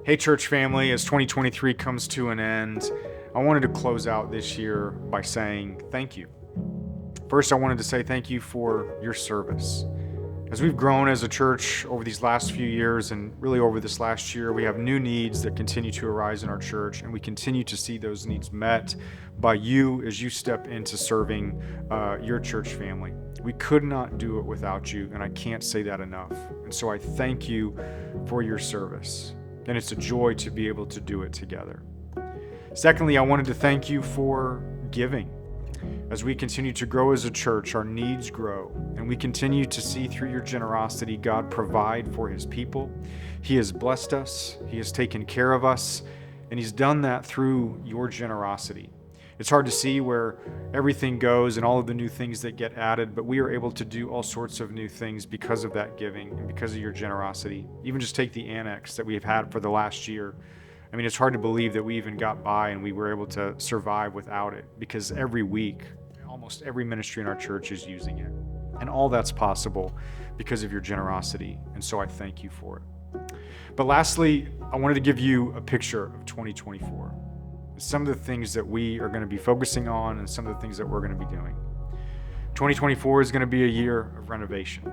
Hey, church family, as 2023 comes to an end, I wanted to close out this year by saying thank you. First, I wanted to say thank you for your service. As we've grown as a church over these last few years and really over this last year, we have new needs that continue to arise in our church, and we continue to see those needs met by you as you step into serving your church family. We could not do it without you, and I can't say that enough. And so I thank you for your service. And it's a joy to be able to do it together. Secondly, I wanted to thank you for giving. As we continue to grow as a church, our needs grow, and we continue to see through your generosity God provide for his people. He has blessed us, he has taken care of us, and he's done that through your generosity. It's hard to see where everything goes and all of the new things that get added, but we are able to do all sorts of new things because of that giving and because of your generosity. Even just take the annex that we have had for the last year. I mean, it's hard to believe that we even got by and we were able to survive without it, because every week, almost every ministry in our church is using it. And all that's possible because of your generosity. And so I thank you for it. But lastly, I wanted to give you a picture of 2024. Some of the things that we are going to be focusing on and some of the things that we're going to be doing. 2024 is going to be a year of renovation.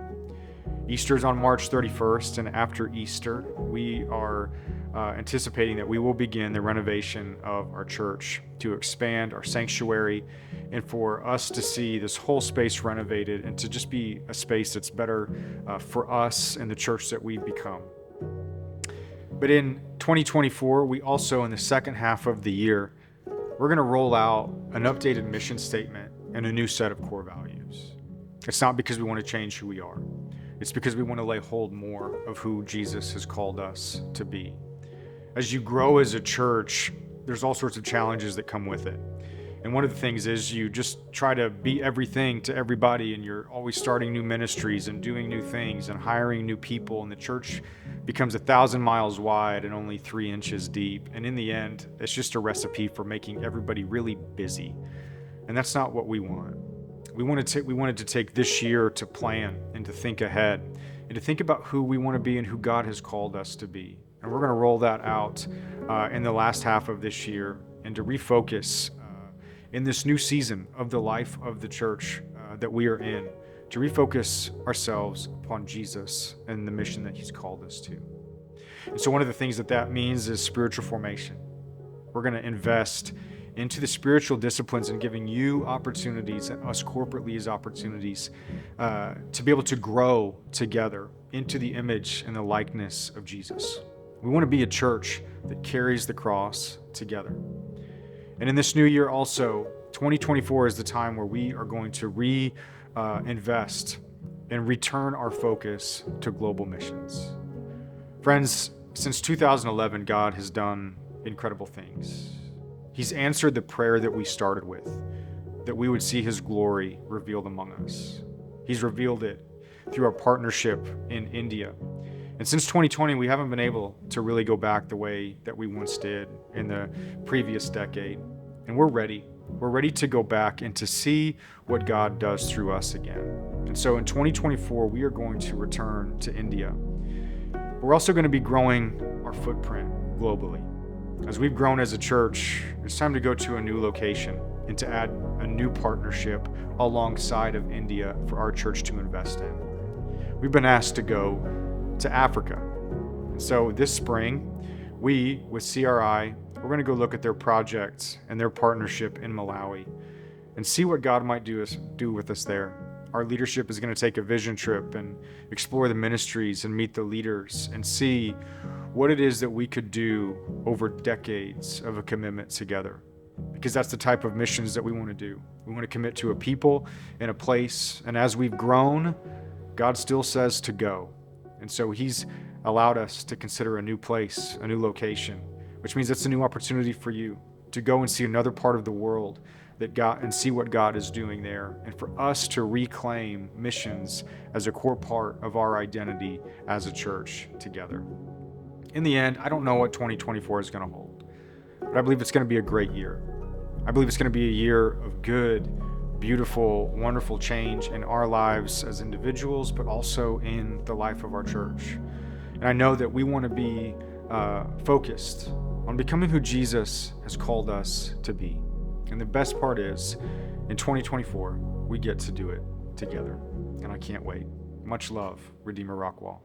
Easter is on March 31st, and after Easter, we are anticipating that we will begin the renovation of our church to expand our sanctuary and for us to see this whole space renovated and to just be a space that's better for us and the church that we've become. But in 2024, we also, in the second half of the year, we're going to roll out an updated mission statement and a new set of core values. It's not because we want to change who we are. It's because we want to lay hold more of who Jesus has called us to be. As you grow as a church, there's all sorts of challenges that come with it. And one of the things is you just try to be everything to everybody, and you're always starting new ministries and doing new things and hiring new people, and the church becomes 1,000 miles wide and only 3 inches deep. And in the end, it's just a recipe for making everybody really busy. And that's not what we want. We wanted to take this year to plan and to think ahead and to think about who we want to be and who God has called us to be. And we're going to roll that out in the last half of this year and to refocus in this new season of the life of the church that we are in, to refocus ourselves upon Jesus and the mission that he's called us to. And so one of the things that means is spiritual formation. We're going to invest into the spiritual disciplines and giving you opportunities and us corporately as opportunities to be able to grow together into the image and the likeness of Jesus. We want to be a church that carries the cross together. And in this new year also, 2024 is the time where we are going to invest and return our focus to global missions. Friends, since 2011, God has done incredible things. He's answered the prayer that we started with, that we would see his glory revealed among us. He's revealed it through our partnership in India. And since 2020, we haven't been able to really go back the way that we once did in the previous decade. And we're ready. We're ready to go back and to see what God does through us again. And so in 2024, we are going to return to India. We're also going to be growing our footprint globally. As we've grown as a church, it's time to go to a new location and to add a new partnership alongside of India for our church to invest in. We've been asked to go to Africa. And so this spring, we, with CRI, we're going to go look at their projects and their partnership in Malawi and see what God might do with us there. Our leadership is going to take a vision trip and explore the ministries and meet the leaders and see what it is that we could do over decades of a commitment together. Because that's the type of missions that we want to do. We want to commit to a people and a place. And as we've grown, God still says to go. And so he's allowed us to consider a new place, a new location, which means it's a new opportunity for you to go and see another part of the world and see what God is doing there, and for us to reclaim missions as a core part of our identity as a church together. In the end, I don't know what 2024 is going to hold, but I believe it's going to be a great year. I believe it's going to be a year of good, beautiful, wonderful change in our lives as individuals, but also in the life of our church. And I know that we want to be focused on becoming who Jesus has called us to be. And the best part is, in 2024, we get to do it together. And I can't wait. Much love, Redeemer Rockwall.